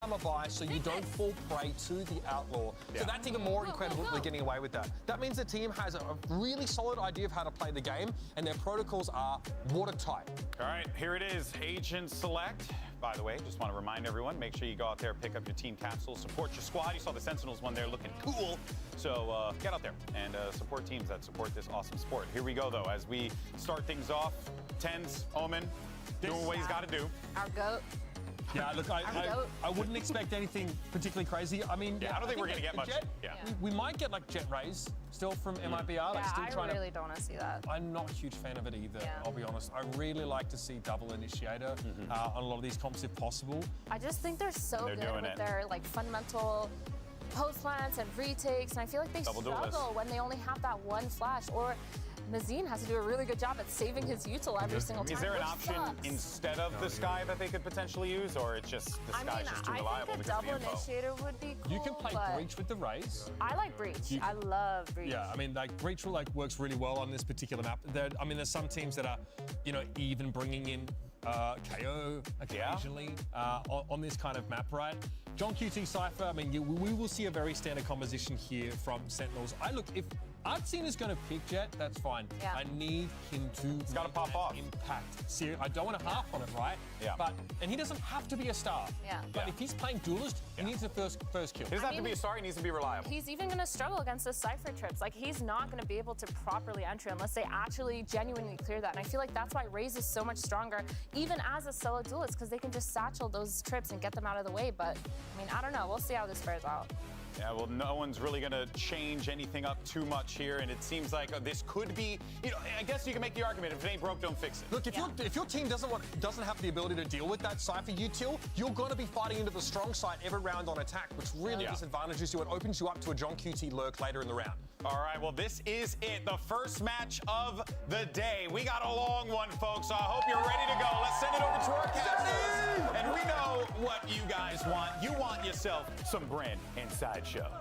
summer buy so you don't fall prey to the outlaw. So that's even more incredible that they're getting away with that. That means the team has a really solid idea of how to play the game, and their protocols are watertight. All right, here it is, Agent Select. By the way, just want to remind everyone, make sure you go out there, pick up your team capsules, support your squad. You saw the Sentinels one there looking cool. So get out there and support teams that support this awesome sport. Here we go, though, as we start things off. Tens, Omen, doing what he's got to do. Our GOAT. Yeah, look, I wouldn't expect anything particularly crazy. I mean, I don't think we're going to get much. Jet, we might get like jet rays still from MIBR. Like, still I really don't want to see that. I'm not a huge fan of it either, I'll be honest. I really like to see double initiator on a lot of these comps if possible. I just think they're so good with their like fundamental post plants and retakes, and I feel like they struggle when they only have that one flash. Or Mazine has to do a really good job at saving his util every single time. Is there an option instead of the Sky that they could potentially use, or it's just the Sky's just too reliable because of the info? I think a double initiator would be cool. You can play Breach with the Rays. I like Breach. I love Breach. Yeah, I mean, like Breach works really well on this particular map. There's some teams that are, even bringing in KO occasionally on this kind of map, right? John QT Cypher, I mean, we will see a very standard composition here from Sentinels. If Artcine is going to pick Jet, that's fine. Yeah. I need him to He's got to pop off. Impact. See, I don't want to harp on it, right? Yeah. And he doesn't have to be a star. Yeah. But if he's playing duelist, he needs the first kill. He doesn't have to be a star, he needs to be reliable. He's even going to struggle against the Cypher trips. Like, he's not going to be able to properly enter unless they actually genuinely clear that. And I feel like that's why Raze is so much stronger, even as a solo duelist, because they can just satchel those trips and get them out of the way. But, I mean, I don't know. We'll see how this fares out. Yeah, well, no one's really going to change anything up too much here, and it seems like this could be, I guess you can make the argument, if it ain't broke, don't fix it. Look, if your team doesn't have the ability to deal with that Cypher util, you're going to be fighting into the strong side every round on attack, which really disadvantages you and opens you up to a John QT lurk later in the round. All right, well, this is it, the first match of the day. We got a long one, folks, so I hope you're ready to go. Let's send it over to our captains, and we know what you guys want. You want yourself some Brand and Sideshow.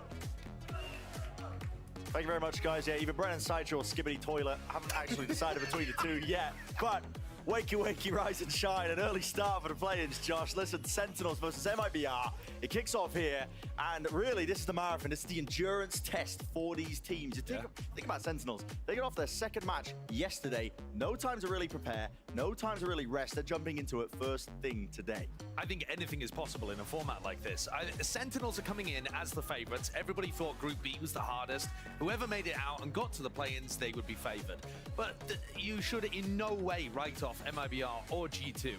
Thank you very much, guys. Yeah, either Brand and Sideshow or Skibbity Toilet. I haven't actually decided between the two yet, but wakey, wakey, rise and shine. An early start for the play-ins, Josh. Listen, Sentinels versus MIBR. It kicks off here, and really, this is the marathon. This is the endurance test for these teams. You think about Sentinels. They got off their second match yesterday. No time to really prepare. No time to really rest. They're jumping into it first thing today. I think anything is possible in a format like this. Sentinels are coming in as the favorites. Everybody thought Group B was the hardest. Whoever made it out and got to the play-ins, they would be favored. But you should in no way write off MIBR or G2.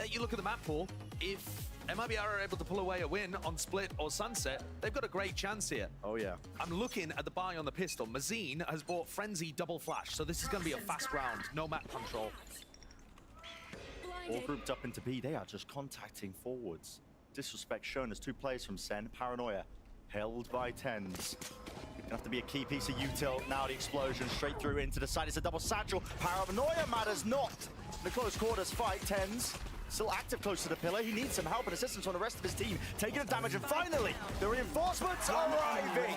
You look at the map pool. If MIBR are able to pull away a win on Split or Sunset, they've got a great chance here. Oh, yeah. I'm looking at the buy on the pistol. Mazine has bought Frenzy double flash, so this is going to be a fast round. No map control. All grouped up into B. They are just contacting forwards. Disrespect shown as two players from Sen. Paranoia held by Tens. Gonna have to be a key piece of util. Now the explosion straight through into the side. It's a double satchel. Paranoia matters not. In the close quarters fight, Tens still active close to the pillar. He needs some help and assistance from the rest of his team. Taking the damage, and finally, the reinforcements arriving.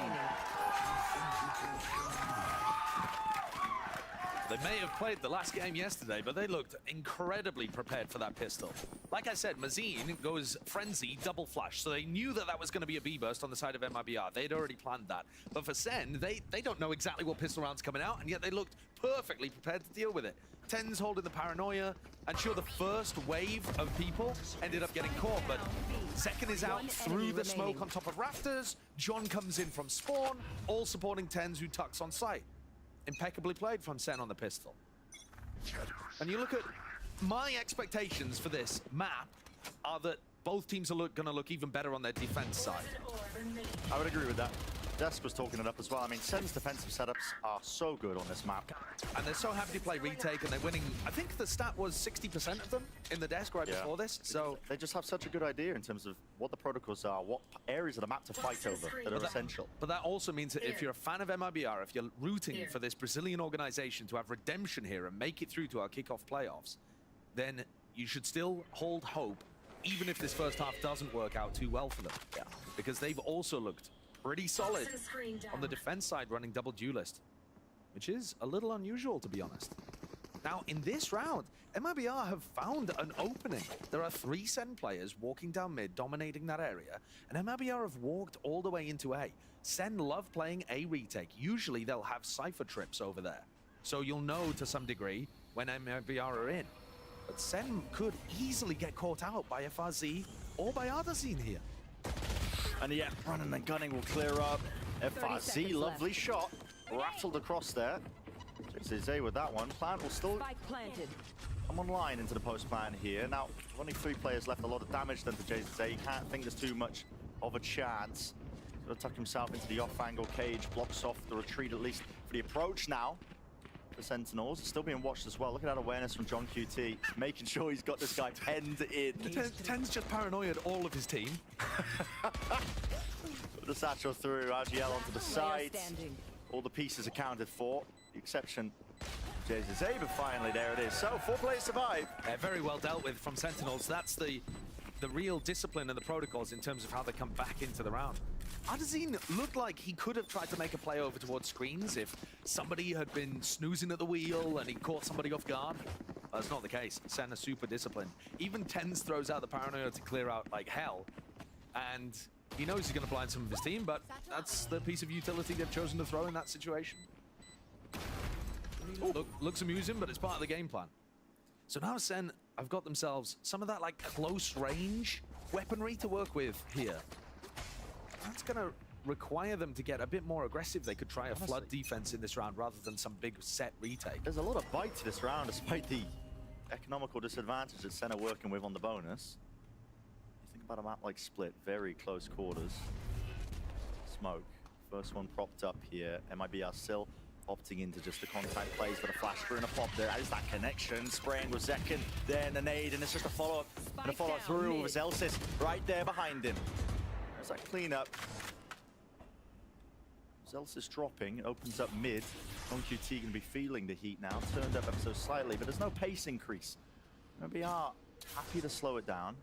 They may have played the last game yesterday, but they looked incredibly prepared for that pistol. Like I said, Mazine goes Frenzy, double flash, so they knew that that was going to be a B-burst on the side of MIBR. They'd already planned that. But for Sen, they don't know exactly what pistol round's coming out, and yet they looked perfectly prepared to deal with it. Tens holding the Paranoia, and sure, the first wave of people ended up getting caught, but second is out through the smoke on top of rafters. John comes in from spawn, all supporting Tens, who tucks on site. Impeccably played from Sen on the pistol. And you look at my expectations for this map are that both teams are going to look even better on their defense side. I would agree with that. Desk was talking it up as well. I mean, Sen's defensive setups are so good on this map. And they're so happy to play retake, and they're winning. I think the stat was 60% of them in the desk right before this. So they just have such a good idea in terms of what the protocols are, what areas of the map to fight over that are essential. But that also means that if you're a fan of MIBR, if you're rooting for this Brazilian organization to have redemption here and make it through to our kickoff playoffs, then you should still hold hope, even if this first half doesn't work out too well for them. Yeah. Because they've also looked pretty solid on the defense side, running double duelist, which is a little unusual, to be honest. Now, in this round, MIBR have found an opening. There are 3 Sen players walking down mid, dominating that area, and MIBR have walked all the way into A. Sen love playing A retake. Usually they'll have Cypher trips over there, so you'll know to some degree when MIBR are in. But Sen could easily get caught out by FRZ or by Ardazine here. And yeah, running and gunning will clear up. FRZ, lovely shot. Rattled across there. JZZ with that one. Plant will still come online into the post plan here. Now, only 3 players left, a lot of damage done to JZZ. You can't think there's too much of a chance. Gonna tuck himself into the off-angle cage, blocks off the retreat at least for the approach now. The Sentinels are still being watched as well. Look at that awareness from John QT, making sure he's got this guy penned in. Ten's just paranoid all of his team. The satchel through, RGL onto the side. All the pieces accounted for. The exception, JZZ, but finally there it is. So 4 players survive. Very well dealt with from Sentinels. That's the real discipline and the protocols in terms of how they come back into the round. Ardazine looked like he could have tried to make a play over towards screens if somebody had been snoozing at the wheel and he caught somebody off guard. That's not the case. Sen are super disciplined. Even Tens throws out the paranoia to clear out like hell. And he knows he's going to blind some of his team, but that's the piece of utility they've chosen to throw in that situation. Looks amusing, but it's part of the game plan. So now Sen have got themselves some of that like close range weaponry to work with here. That's going to require them to get a bit more aggressive. They could try a flood defense in this round rather than some big set retake. There's a lot of bite to this round despite the economical disadvantage that Sen are working with on the bonus. You think about a map like Split, very close quarters. Smoke, first one propped up here. MIBR still opting into just the contact plays, but a flash through and a pop there. Is that connection? Spraying with Zekin, then a nade, and it's just a follow-up and a follow through with Zelsis right there behind him. There's that cleanup. Zelsis dropping, opens up mid. QT gonna be feeling the heat now, turned up ever so slightly, but there's no pace increase. MIBR happy to slow it down.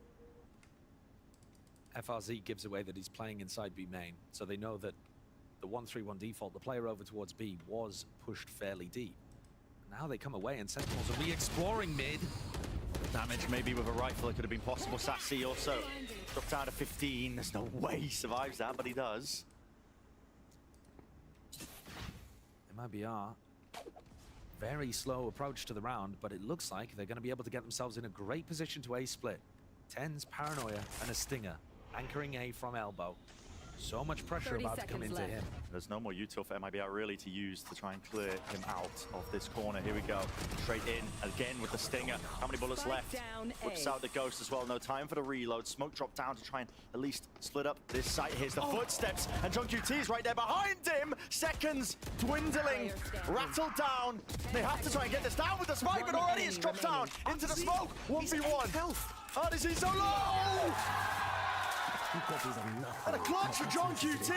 FRZ gives away that he's playing inside B main, so they know that the 1-3-1 default, the player over towards B, was pushed fairly deep. Now they come away and Sentinels are re-exploring mid. Damage maybe with a rifle, it could have been possible. Sassy also dropped out of 15. There's no way he survives that, but he does. MIBR, very slow approach to the round, but it looks like they're going to be able to get themselves in a great position to A split. Tens, Paranoia, and a Stinger, anchoring A from elbow. So much pressure about to come into him. There's no more util for MIBR really to use to try and clear him out of this corner. Here we go. Straight in again with the Stinger. How many bullets left? Whips out the Ghost as well. No time for the reload. Smoke dropped down to try and at least split up this site. Here's the footsteps. And John QT is right there behind him. Seconds dwindling. Rattled down. They have to try and get this down with the spike, but already it's dropped down into the smoke. 1v1. Ardazine so low! And a clutch for John QT.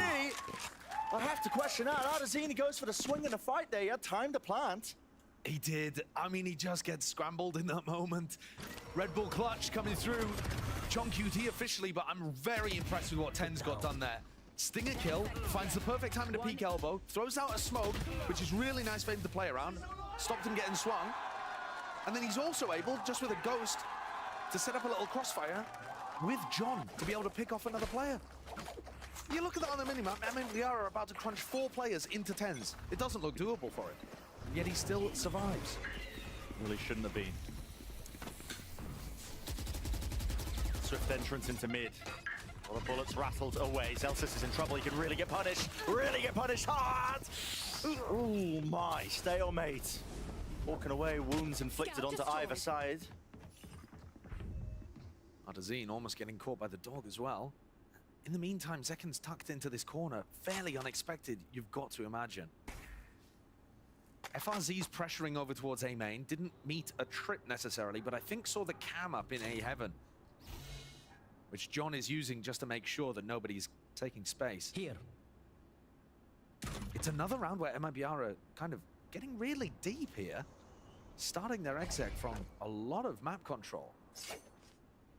I have to question that. Ardazine goes for the swing in the fight there. He had time to plant. He did. I mean, he just gets scrambled in that moment. Red Bull clutch coming through. John QT officially, but I'm very impressed with what Ten's got done there. Stinger kill, finds the perfect time in the peak elbow, throws out a smoke, which is really nice for him to play around. Stopped him getting swung. And then he's also able, just with a Ghost, to set up a little crossfire with John to be able to pick off another player. You look at that on the minimap, MIBR are about to crunch 4 players into Tens. It doesn't look doable for him, yet he still survives. Really shouldn't have been. Swift entrance into mid. All the bullets rattled away. Zelsis is in trouble. He can really get punished hard. Oh my, stalemate. Walking away, wounds inflicted onto either side. Ardazine almost getting caught by the dog as well. In the meantime, Zekin's tucked into this corner. Fairly unexpected, you've got to imagine. FRZ's pressuring over towards A main. Didn't meet a trip necessarily, but I think saw the cam up in A heaven, which John is using just to make sure that nobody's taking space. Here. It's another round where MIBR are kind of getting really deep here, starting their exec from a lot of map control.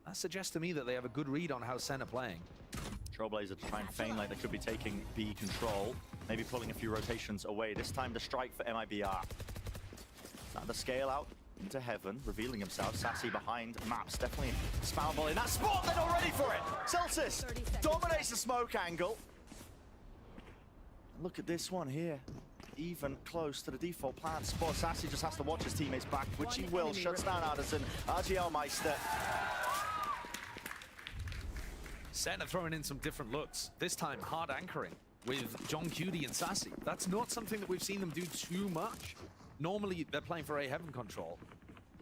That suggests to me that they have a good read on how Sen are playing. Trailblazer to try and feign like they could be taking B control, maybe pulling a few rotations away. This time the strike for MIBR. Starting to scale out into heaven, revealing himself. Sassy behind maps, definitely spammable in that spot. They're not ready for it. Celsius dominates the smoke angle. Look at this one here. Even close to the default plan spot. Sassy just has to watch his teammates back, which he will. Shuts down Addison. RGL Meister. Senna throwing in some different looks. This time, hard anchoring with John Cutie and Sassy. That's not something that we've seen them do too much. Normally, they're playing for A heaven control.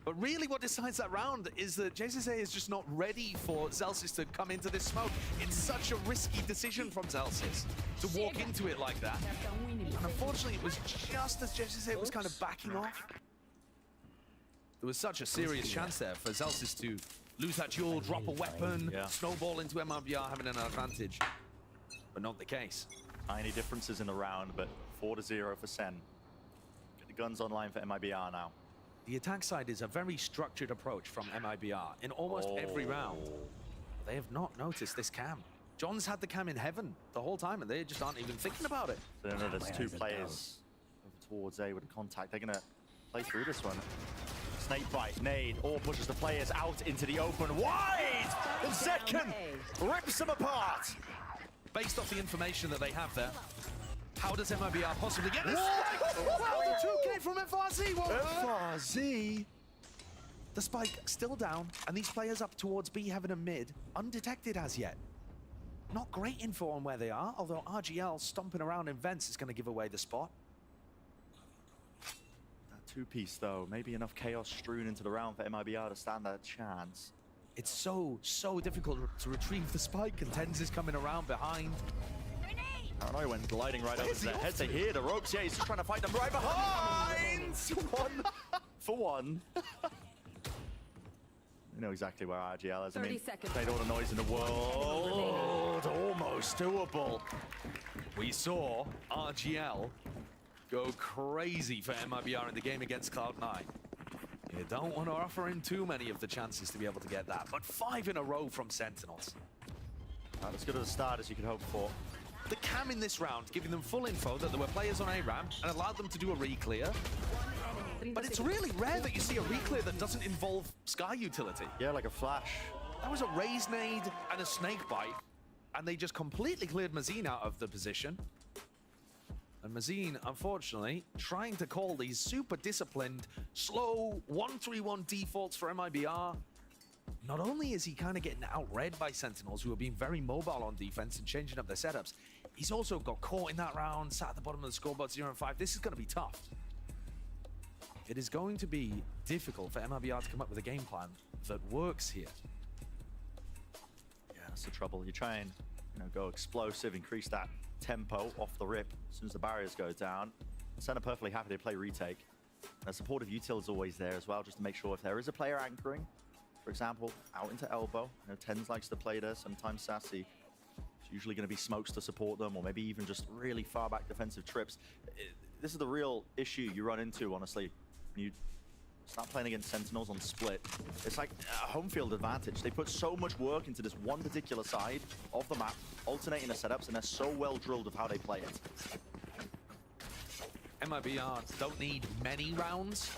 But really what decides that round is that JSSA is just not ready for Zellsis to come into this smoke. It's such a risky decision from Zellsis to walk into it like that. And unfortunately, it was just as JSSA was kind of backing off. There was such a serious chance there for Zellsis to lose that duel, drop a weapon, snowball into MRBR having an advantage. But not the case. Tiny differences in the round, but 4-0 for Sen. Get the guns online for MIBR now. The attack side is a very structured approach from MIBR in almost every round. They have not noticed this cam. John's had the cam in heaven the whole time, and they just aren't even thinking about it. So they know there's two players over towards A with a contact. They're going to play through this one. Snake bite, nade, all pushes the players out into the open. Wide! And second rips them apart. Based off the information that they have there, how does MIBR possibly get this? Wow, the 2K from FRZ! FRZ? The spike still down, and these players up towards B heaven and mid, undetected as yet. Not great info on where they are, although RGL stomping around in vents is going to give away the spot. That two-piece, though, maybe enough chaos strewn into the round for MIBR to stand that chance. It's so difficult to retrieve the spike, and Tens is coming around behind. Paranoia went gliding right over their heads. They hear the ropes. Yeah, he's just trying to fight them right behind. 1 for 1. You know exactly where RGL is. I mean, made all the noise in the world. Almost doable. We saw RGL go crazy for MIBR in the game against Cloud9. You don't want to offer him too many of the chances to be able to get that, but 5 in a row from Sentinels. Not as good as a start as you could hope for. The cam in this round, giving them full info that there were players on A ramp and allowed them to do a re-clear. But it's really rare that you see a re-clear that doesn't involve Sky utility. Yeah, like a flash. That was a raise nade and a snake bite, and they just completely cleared Mazine out of the position. And Mazine, unfortunately, trying to call these super disciplined, slow 1-3-1 defaults for MIBR. Not only is he kind of getting outread by Sentinels, who are being very mobile on defense and changing up their setups, he's also got caught in that round, sat at the bottom of the scoreboard 0-5. This is going to be tough. It is going to be difficult for MIBR to come up with a game plan that works here. Yeah, that's the trouble. You try and go explosive, increase that tempo off the rip as soon as the barriers go down. Senna perfectly happy to play retake. And supportive util is always there as well, just to make sure if there is a player anchoring, for example, out into elbow. Tens likes to play there, sometimes Sassy. It's usually going to be smokes to support them, or maybe even just really far back defensive trips. This is the real issue you run into, honestly. When you start playing against Sentinels on split, it's like a home field advantage. They put so much work into this one particular side of the map, alternating the setups, and they're so well drilled of how they play it. MIBR don't need many rounds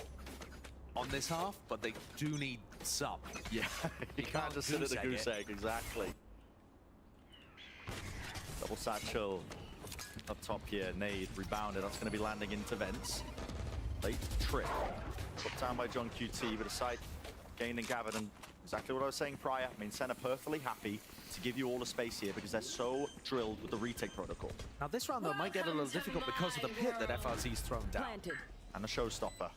on this half, but they do need some. Yeah, you can't just sit at the goose egg, exactly. Double satchel up top here, nade, rebounded. That's going to be landing into vents. Late trip. Put down by John QT, but a side gained and gathered, and exactly what I was saying prior. I mean, Senna perfectly happy to give you all the space here because they're so drilled with the retake protocol. Now this round, though, might get a little difficult because of the pit that FRZ's thrown down. And the showstopper.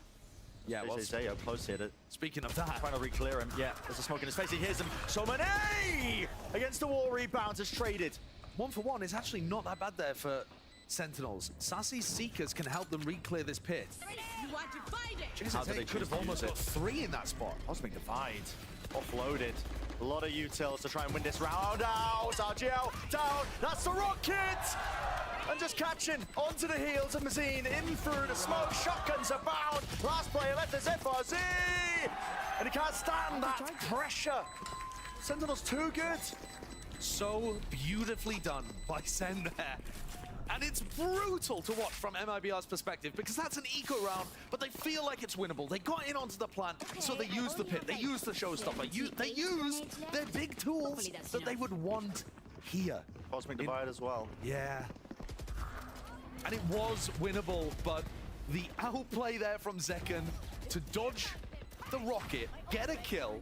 Yeah, well, Zayo close here. Speaking of that, trying to re-clear him. Yeah, there's a smoke in his face. He hears him. Somane against the wall, rebounds, has traded. 1 for 1 is actually not that bad there for Sentinels. Sassy's Seekers can help them re-clear this pit. You want to fight it? Jesus, they could have almost got 3 in that spot. Cosmic Divide offloaded. A lot of utils to try and win this round out. RGL down. That's the rocket. And just catching onto the heels of Mazine in through the smoke. Shotguns are bound. Last player left is FRZ. And he can't stand that pressure. Sentinel's too good. So beautifully done by Sen there. And it's brutal to watch from MIBR's perspective because that's an eco round, but they feel like it's winnable. They got in onto the plant, so they use the pit, they use the showstopper, they use their big tools that they would want here. Cosmic Divide as well. Yeah. And it was winnable, but the outplay there from Zekken to dodge the rocket, get a kill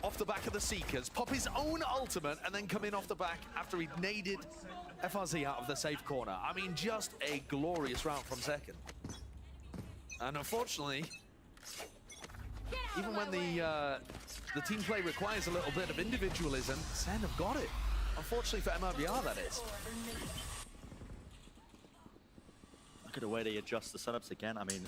off the back of the Seekers, pop his own ultimate, and then come in off the back after he naded FRZ out of the safe corner. I mean, just a glorious round from Zekken. And unfortunately, even when the team play requires a little bit of individualism, Sen have got it. Unfortunately for MIBR, that is. Look at the way they adjust the setups again. I mean,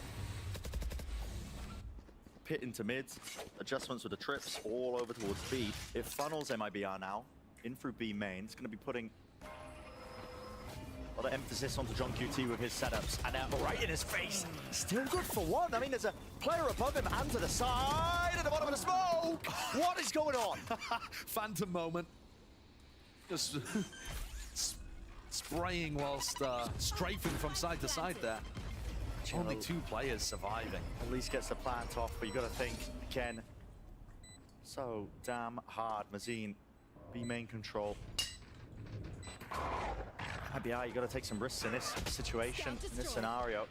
pit into mids, adjustments with the trips all over towards B. It funnels MIBR now in through B main. It's going to be putting a lot of emphasis onto John QT with his setups. And right in his face, still good for one. I mean, there's a player above him and to the side at the bottom of the smoke. What is going on? Phantom moment. Just spraying whilst strafing from side to side there. Only 2 players surviving. At least gets the plant off, but you got to think again. So damn hard. Mazine, B main control. MIBR, you got to take some risks in this situation, in this scenario.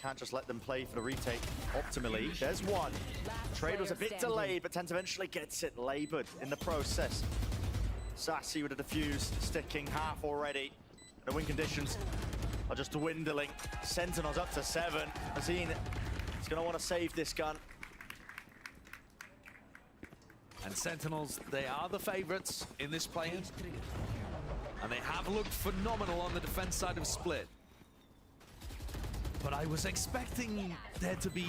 Can't just let them play for the retake optimally. There's one. Trade was a bit delayed, but Tent eventually gets it labored in the process. Sassy with a defuse, sticking half already. The win conditions are just dwindling. Sentinels up to 7. Mazine is going to want to save this gun. And Sentinels, they are the favorites in this play-in. And they have looked phenomenal on the defense side of Split. But I was expecting there to be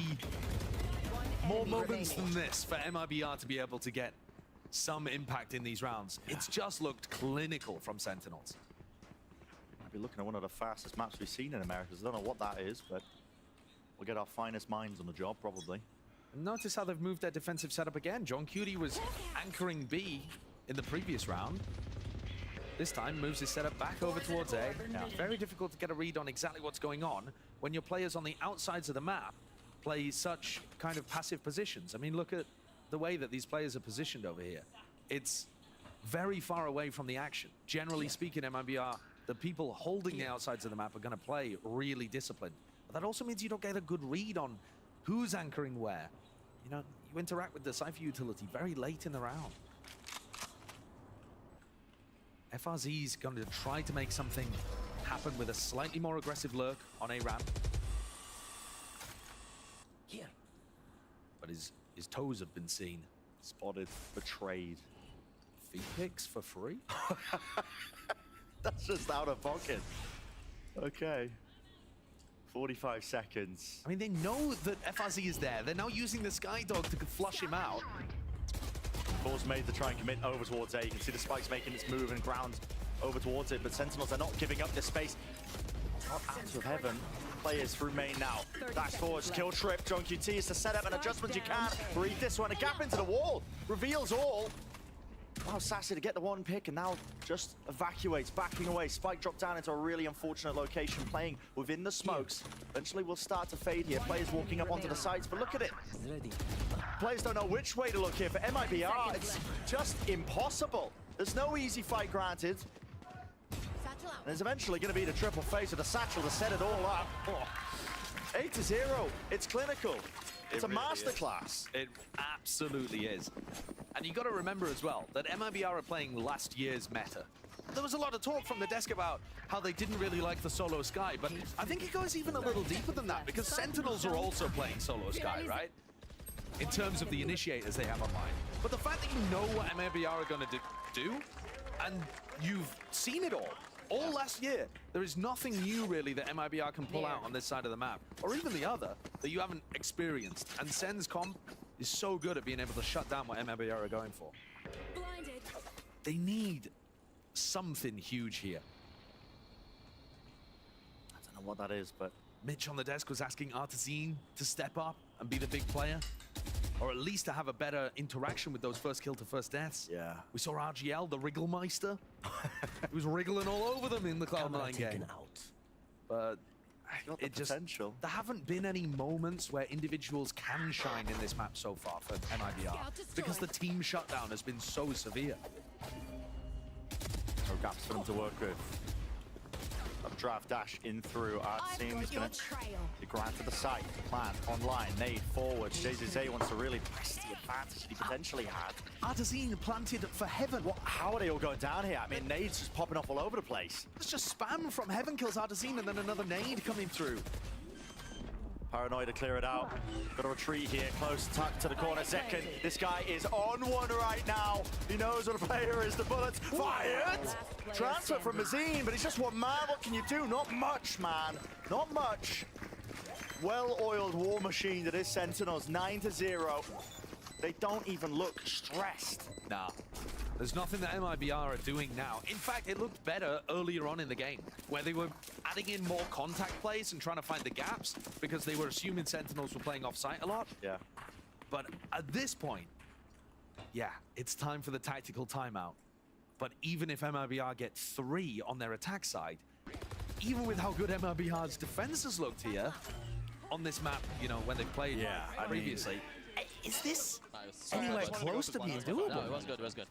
more moments than this for MIBR to be able to get some impact in these rounds. It's just looked clinical from Sentinels. Be looking at one of the fastest maps we've seen in Americas. I don't know what that is, but we'll get our finest minds on the job, probably. Notice how they've moved their defensive setup again. John Cutie was anchoring B in the previous round. This time moves his setup back over towards A. Yeah. Very difficult to get a read on exactly what's going on when your players on the outsides of the map play such kind of passive positions. I mean, look at the way that these players are positioned over here. It's very far away from the action. Generally speaking, MIBR, the people holding the outsides of the map are going to play really disciplined. But that also means you don't get a good read on who's anchoring where. You know, you interact with the Cypher utility very late in the round. FRZ's going to try to make something happen with a slightly more aggressive lurk on a ramp. Here. But his toes have been seen. Spotted, betrayed. Feet picks for free? That's just out of pocket. Okay. 45 seconds. I mean, they know that FRZ is there. They're now using the Skydog to flush him out. Balls made to try and commit over towards A. You can see the spikes making its move and ground over towards it, but Sentinels are not giving up this space. Not out of heaven. Players through main now. Dash forwards, kill trip. John QT is the setup and adjustments you can. Read this one. A gap into the wall. Reveals all. Wow, Sassy to get the one pick and now just evacuates, backing away. Spike dropped down into a really unfortunate location, playing within the smokes. Eventually we'll start to fade here. Players walking up onto the sides, but look at it. Players don't know which way to look here. For MIBR, it's just impossible. There's no easy fight granted. And there's eventually going to be the triple face with the satchel to set it all up. Oh. 8-0. It's clinical. It's a masterclass. It absolutely is. And you got to remember as well that MIBR are playing last year's meta. There was a lot of talk from the desk about how they didn't really like the solo Sky, but I think it goes even a little deeper than that because Sentinels are also playing solo Sky, right? In terms of the initiators they have online. But the fact that you know what MIBR are going to do, and you've seen it all last year, there is nothing new really that MIBR can pull out on this side of the map, or even the other, that you haven't experienced. And Sen's comp is so good at being able to shut down what MIBR are going for. Blinded. They need something huge here. I don't know what that is, but Mitch on the desk was asking Artesine to step up and be the big player, or at least to have a better interaction with those first kill to first deaths. yeah. We saw RGL, the Wrigglemeister. He was wriggling all over them in the Cloud9 game. Out. but Got the it just potential. there haven't been any moments where individuals can shine in this map so far for MIBR because the team shutdown has been so severe. No gaps for them to work with. A draft dash in through. Team is going to be granted to the site. Plan online. Nade forward. JZZ wants to really press the advantage he potentially had. Artazine planted for Heaven. How are they all going down here? I mean, Nade's just popping off all over the place. It's just spam from Heaven kills Artazine and then another nade coming through. Paranoid to clear it out. Got to retreat here, close tuck to the corner. Second, this guy is on one right now. He knows what a player is. The bullets fired. Transfer from Mazine, but he's just one man. What can you do? Not much, man. Not much. Well-oiled war machine that is Sentinels. 9-0. They don't even look stressed. Nah. There's nothing that MIBR are doing now. In fact, it looked better earlier on in the game, where they were adding in more contact plays and trying to find the gaps because they were assuming Sentinels were playing off-site a lot. Yeah. But at this point, yeah, it's time for the tactical timeout. But even if MIBR get 3 on their attack side, even with how good MIBR's defense has looked here on this map, you know, when they played previously, is this anywhere close to being doable? No, it was good, it was good.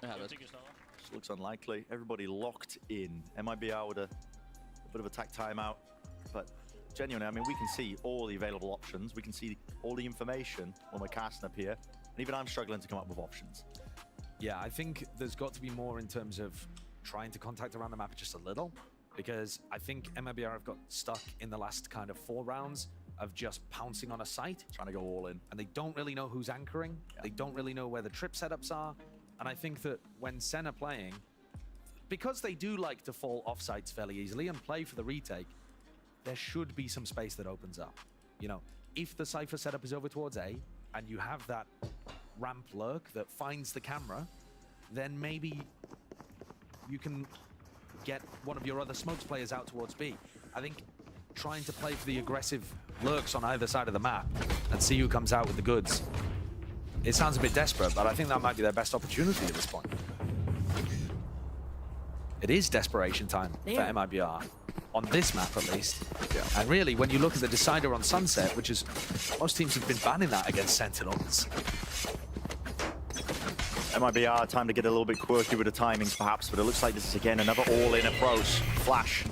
We have it. Just looks unlikely. Everybody locked in. MIBR with a bit of attack timeout. But genuinely, I mean, we can see all the available options. We can see all the information when we're casting up here. And even I'm struggling to come up with options. Yeah, I think there's got to be more in terms of trying to contact around the map just a little, because I think MIBR have got stuck in the last kind of 4 rounds of just pouncing on a site. Trying to go all in. And they don't really know who's anchoring. They don't really know where the trip setups are. And I think that when Sen are playing, because they do like to fall off sites fairly easily and play for the retake, there should be some space that opens up. You know, if the Cypher setup is over towards A, and you have that ramp lurk that finds the camera, then maybe you can get one of your other smokes players out towards B. I think trying to play for the aggressive lurks on either side of the map and see who comes out with the goods. It sounds a bit desperate, but I think that might be their best opportunity at this point. It is desperation time for MIBR, on this map at least. Yeah. And really, when you look at the decider on Sunset, which is, most teams have been banning that against Sentinels. MIBR, time to get a little bit quirky with the timings perhaps, but it looks like this is again another all-in approach. Flash,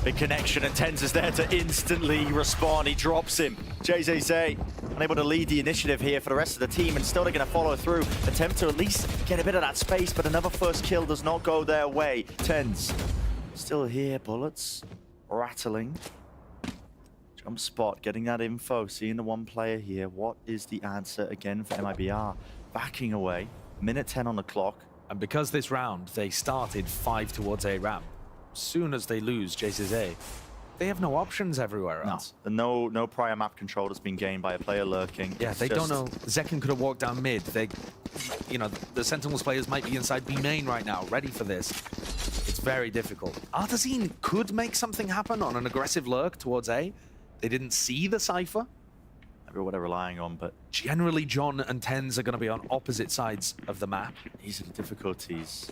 big connection, and Tens is there to instantly respond. He drops him. JZZ unable to lead the initiative here for the rest of the team, and still they're going to follow through. Attempt to at least get a bit of that space, but another first kill does not go their way. Tens still here, bullets rattling. Jump spot, getting that info, seeing the one player here. What is the answer again for MIBR? Backing away. Minute 10 on the clock. And because this round, they started 5 towards A ramp, soon as they lose JZA, they have no options everywhere else. No prior map control has been gained by a player lurking. Yeah, they don't know. Zekken could have walked down mid. They, you know, the Sentinels players might be inside B main right now, ready for this. It's very difficult. Artazine could make something happen on an aggressive lurk towards A. They didn't see the Cypher. What they're relying on, but generally John and Tens are going to be on opposite sides of the map. These are the difficulties.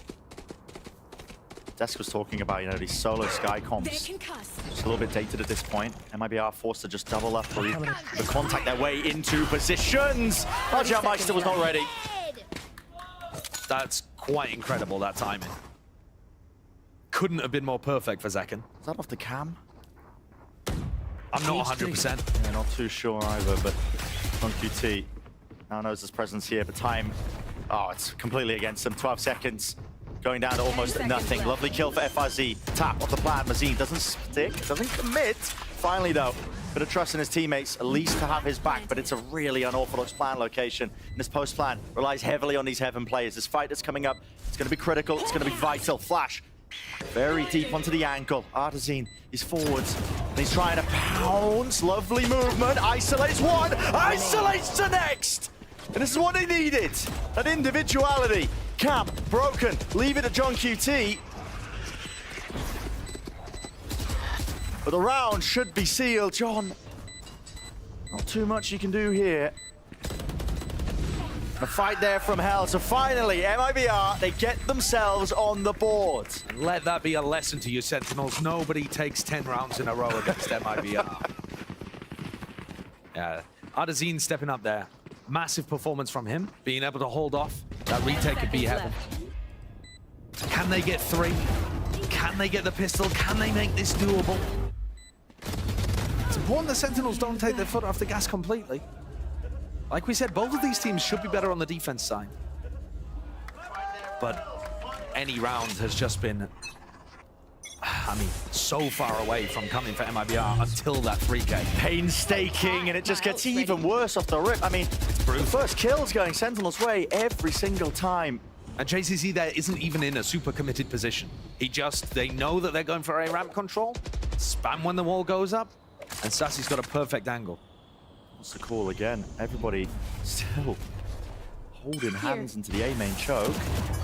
Desk was talking about, you know, these solo Sky comps. Just a little bit dated at this point. MIBR forced to just double up or even the contact their way into positions. Meister was not ready. That's quite incredible, that timing. Couldn't have been more perfect for Zekken. Is that off the cam? I'm not 100%. Yeah, not too sure either, but on QT now knows his presence here. But time, oh, it's completely against him. 12 seconds, going down to almost nothing. Left. Lovely kill for FRZ. Tap off the plan. Mazine doesn't stick, doesn't commit. Finally, though, bit of trust in his teammates, at least to have his back. But it's a really unorthodox plan location. And this post plan relies heavily on these Heaven players. This fight that's coming up, it's going to be critical. It's going to be vital. Flash. Very deep onto the ankle. Artazine is forwards. And he's trying to pounce. Lovely movement. Isolates one. Isolates the next. And this is what they needed. That individuality. Camp broken. Leave it to John QT. But the round should be sealed. John, not too much you can do here. A fight there from hell. So finally, MIBR, they get themselves on the board. And let that be a lesson to you, Sentinels. Nobody takes 10 rounds in a row against MIBR. Yeah, Ardazine stepping up there. Massive performance from him, being able to hold off that retake could be heaven. Can they get 3? Can they get the pistol? Can they make this doable? It's important the Sentinels don't take their foot off the gas completely. Like we said, both of these teams should be better on the defense side. But any round has just been, I mean, so far away from coming for MIBR until that 3K. Painstaking, and it just gets even worse off the rip. I mean, the first kill's going Sentinel's way every single time. And JCC there isn't even in a super committed position. They know that they're going for a ramp control, spam when the wall goes up, and Sassy's got a perfect angle. What's the call again? Everybody still holding hands into the A main choke.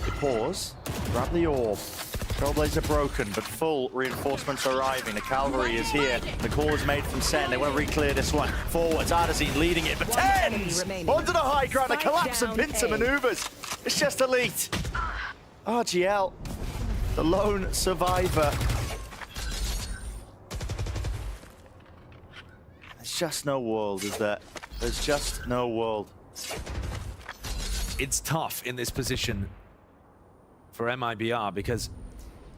They pause, grab the orb. Trailblazer broken, but full reinforcements arriving. The cavalry is here. The call is made from Sen. They want to re-clear this one. Forwards, Ardazine leading it, but TenZ! Onto the high ground, a collapse and pincer maneuvers. It's just elite. RGL, the lone survivor. There's just no world, is there? There's just no world. It's tough in this position for MIBR because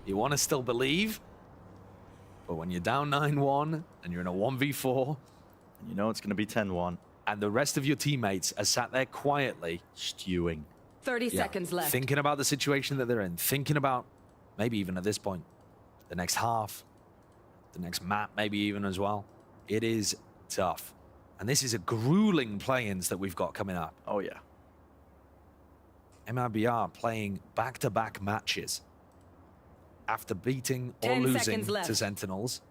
you want to still believe, but when you're down 9-1 and you're in a 1v4, And you know it's going to be 10-1. and the rest of your teammates are sat there quietly, Stewing. 30 seconds left. thinking about the situation that they're in, thinking about maybe even at this point, the next half, the next map, maybe even as well. It is tough. And this is a grueling play-ins that we've got coming up. Oh, yeah. MIBR playing back-to-back matches after beating or 10 losing seconds left. to Sentinels.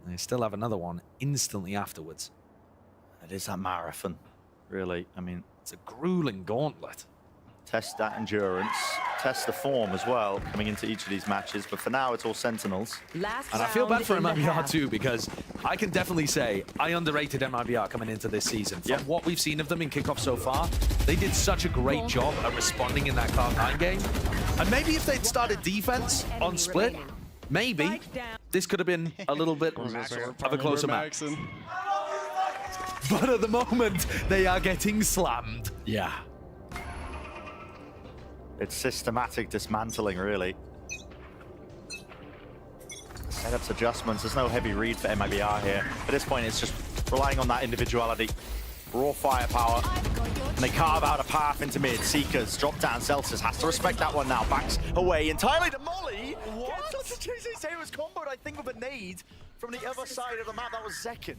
And they still have another one instantly afterwards. It is that marathon, really. I mean, It's a grueling gauntlet. test that endurance, test the form as well, coming into each of these matches. But for now, it's all Sentinels. Last And I feel bad round for in the MIBR half. too, because I can definitely say I underrated MIBR coming into this season. From Yeah. what we've seen of them in kickoff so far, they did such a great job at responding in that Cloud9 game. And maybe if they'd started defense on split, maybe this could have been a little bit of a closer match. But at the moment, they are getting slammed. Yeah. It's systematic dismantling, really. Setups, adjustments. There's no heavy read for MIBR here. At this point, it's just relying on that individuality. Raw firepower. And they carve out a path into mid. Seekers, drop down. Celsius has to respect that one now. Backs away entirely to Molly. What? It was comboed, I think, with a nade from the other side of the map. That was Zekin.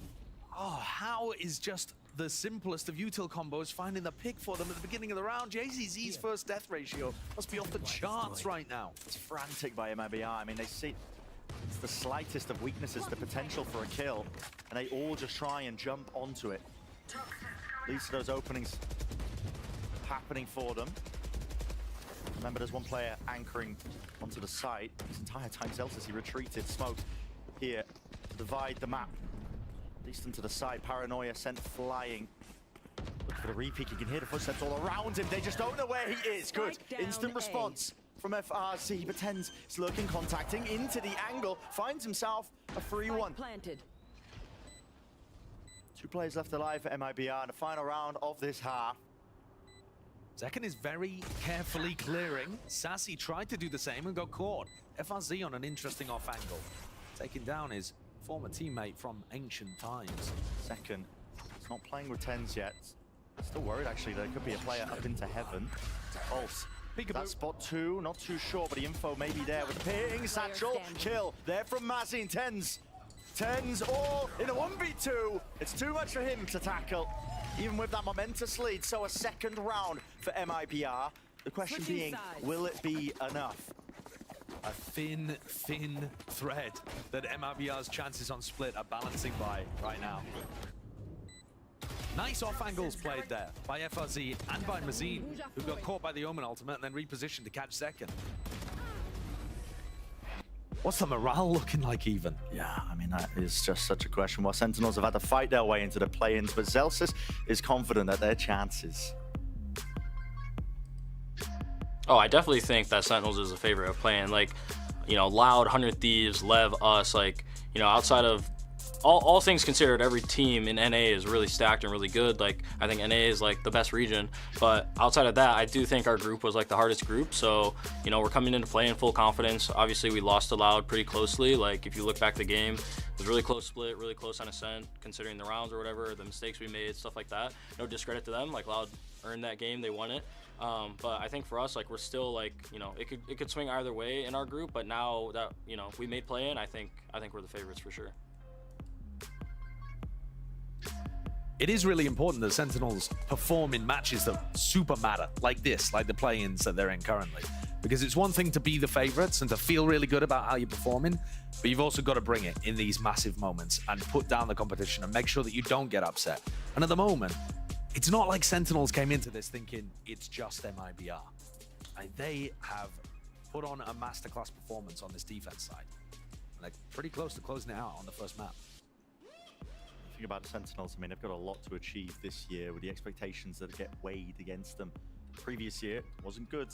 Oh, how is just the simplest of util combos finding the pick for them at the beginning of the round? JCZ's first death ratio must be off the charts right now. It's frantic by MIBR. I mean, they see it's the slightest of weaknesses, the potential for a kill, and they all just try and jump onto it. Leads to those openings happening for them. Remember, there's one player anchoring onto the site. This entire time, Celsius, he retreated, smoked here to divide the map. Easton to the side, Paranoia sent flying. Look for the repeat, you can hear the footsteps all around him. They just don't know where he is. Good, instant response from FRC, but TenZ is lurking, contacting into the angle, finds himself a 3-1. Planted. 2 players left alive for MIBR in the final round of this half. Zekin is very carefully clearing. Sassy tried to do the same and got caught. FRZ on an interesting off angle, taking down his former teammate from ancient times. Second, he's not playing with TenZ yet. Still worried, actually, there could be a player up into heaven. Pulse. That's spot 2, not too sure, but the info may be there with the ping, satchel, kill. There from Mazin, TenZ. TenZ all in a 1v2. It's too much for him to tackle, even with that momentous lead. So a second round for MIBR. The question being, will it be enough? A thin thread that MIBR's chances on split are balancing by right now. Nice off angles played there by FRZ and by Mazin, who got caught by the Omen ultimate and then repositioned to catch second. What's the morale looking like even? Yeah, I mean, that is just such a question. Well, Sentinels have had to fight their way into the play-ins, but Zelsis is confident that their chances. Oh, I definitely think that Sentinels is a favorite of playing. Like, you know, Loud, 100 Thieves, Lev, us, like, you know, outside of all things considered, every team in NA is really stacked and really good. Like, I think NA is like the best region, but outside of that, I do think our group was like the hardest group. So, you know, we're coming into play in full confidence. Obviously, we lost to Loud pretty closely. Like, if you look back at the game, it was really close split, really close on Ascent, considering the rounds or whatever, the mistakes we made, stuff like that. No discredit to them. Like, Loud earned that game, they won it. But I think for us, like, we're still like, you know, it could swing either way in our group. But now that, you know, we made play in, I think we're the favorites for sure. It is really important that Sentinels perform in matches that super matter, like this, like the play-ins that they're in currently. Because it's one thing to be the favorites and to feel really good about how you're performing, but you've also got to bring it in these massive moments and put down the competition and make sure that you don't get upset. And at the moment, it's not like Sentinels came into this thinking it's just MIBR. And they have put on a masterclass performance on this defense side. And they're pretty close to closing it out on the first map. Think about the Sentinels, I mean, they've got a lot to achieve this year with the expectations that get weighed against them. Previous year wasn't good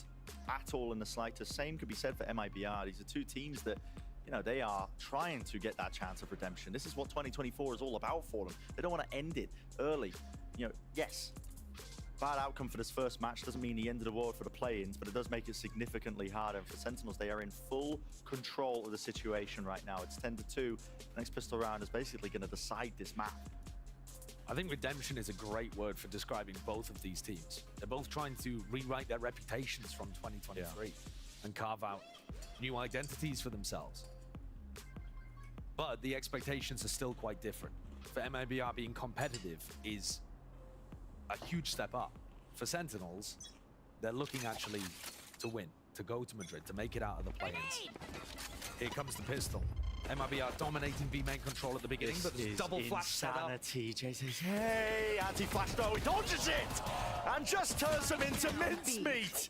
at all in the slightest. Same could be said for MIBR. These are two teams that, you know, they are trying to get that chance of redemption. This is what 2024 is all about for them. They don't want to end it early. You know, yes, bad outcome for this first match doesn't mean the end of the world for the play-ins, but it does make it significantly harder. And for Sentinels, they are in full control of the situation right now. It's 10-2. The next pistol round is basically going to decide this map. I think redemption is a great word for describing both of these teams. They're both trying to rewrite their reputations from 2023 and carve out new identities for themselves. But the expectations are still quite different. For MIBR, being competitive is a huge step up. For Sentinels, they're looking actually to win, to go to Madrid, to make it out of the play-ins. Here comes the pistol. MIBR dominating B main control at the beginning, but there's double flash set up. Jay says, hey, anti-flash though, he dodges it and just turns him into mincemeat.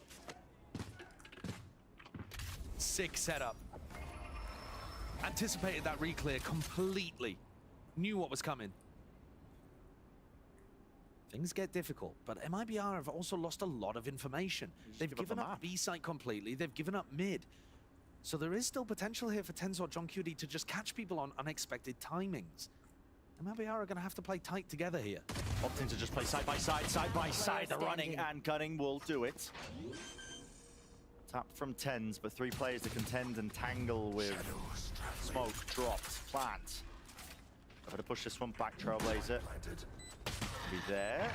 Sick setup. Anticipated that reclear completely. Knew what was coming. Things get difficult, but MIBR have also lost a lot of information. They've given up B site completely, they've given up mid. So there is still potential here for Tensor John QD to just catch people on unexpected timings. MIBR are going to have to play tight together here. Opting to just play side by side. The running and gunning will do it. Tap from tens, but three players to contend and tangle with. Smoke dropped, plant. Over to push this one back, Trailblazer. Be there.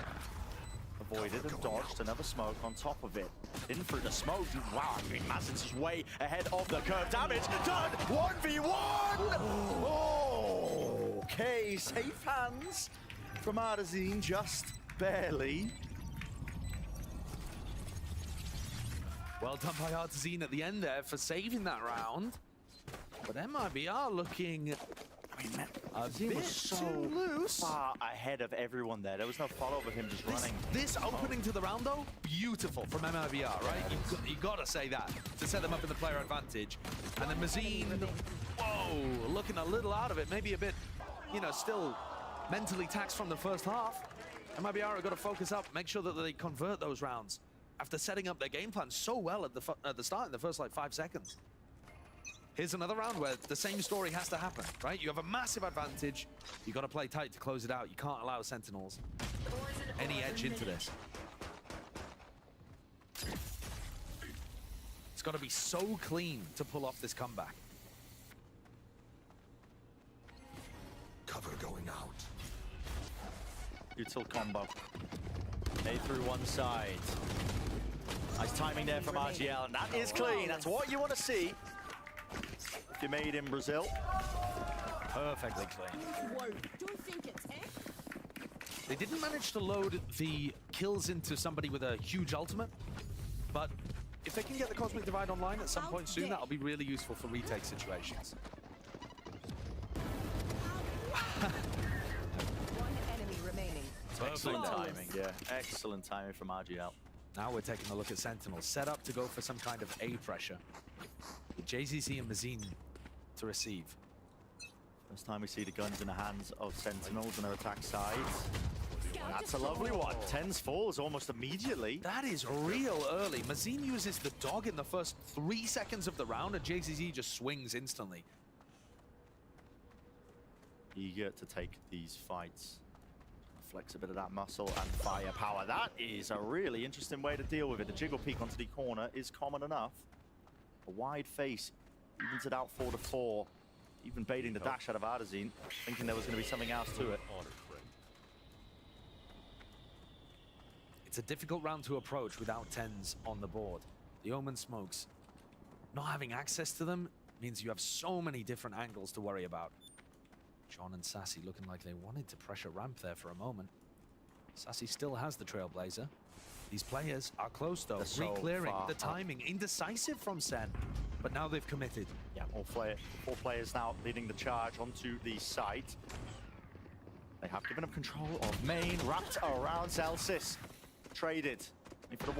Avoided and dodged, another smoke on top of it. In through the smoke, wow, I mean, Mazins is way ahead of the curve. Damage done, 1v1! Oh, okay, safe hands from Artazine, just barely. Well done by Artazine at the end there for saving that round. But MIBR looking a bit was so loose. Far ahead of everyone there. There was no follow-up of him just running. This opening to the round, though, beautiful from MIBR, right? You got to say that to set them up in the player advantage. And then Mazine, whoa, looking a little out of it. Maybe a bit, you know, still mentally taxed from the first half. MIBR have got to focus up, make sure that they convert those rounds after setting up their game plan so well at the start in the first, like, 5 seconds. Here's another round where the same story has to happen, right? You have a massive advantage. You got to play tight to close it out. You can't allow Sentinels any edge into this. It's got to be so clean to pull off this comeback. Cover going out. Util combo. A through one side. Nice timing there from RGL, and that is clean. That's what you want to see. If you're made in Brazil. Perfectly clean. Don't think it's, eh? They didn't manage to load the kills into somebody with a huge ultimate, but if they can get the Cosmic Divide online at some point soon, that'll be really useful for retake situations. One enemy remaining. Excellent timing, yeah. Excellent timing from RGL. Now we're taking a look at Sentinels, set up to go for some kind of A pressure. With JZC and Mazine to receive. First time we see the guns in the hands of Sentinels on their attack sides. That's a lovely one. Tens falls almost immediately. That is real early. Mazine uses the dog in the first 3 seconds of the round, and JZZ just swings instantly. Eager to take these fights. Flex a bit of that muscle and firepower. That is a really interesting way to deal with it. The jiggle peek onto the corner is common enough. A wide face evens it out 4-4. Even baiting the dash out of Ardazine, thinking there was going to be something else to it. It's a difficult round to approach without tens on the board. The Omen smokes. Not having access to them means you have so many different angles to worry about. John and Sassy looking like they wanted to pressure ramp there for a moment. Sassy still has the Trailblazer. These players are close though, re-clearing, the timing, indecisive from Sen. But now they've committed. Yeah, all four players now leading the charge onto the site. They have given up control of main, wrapped around Zelsis. Traded. For the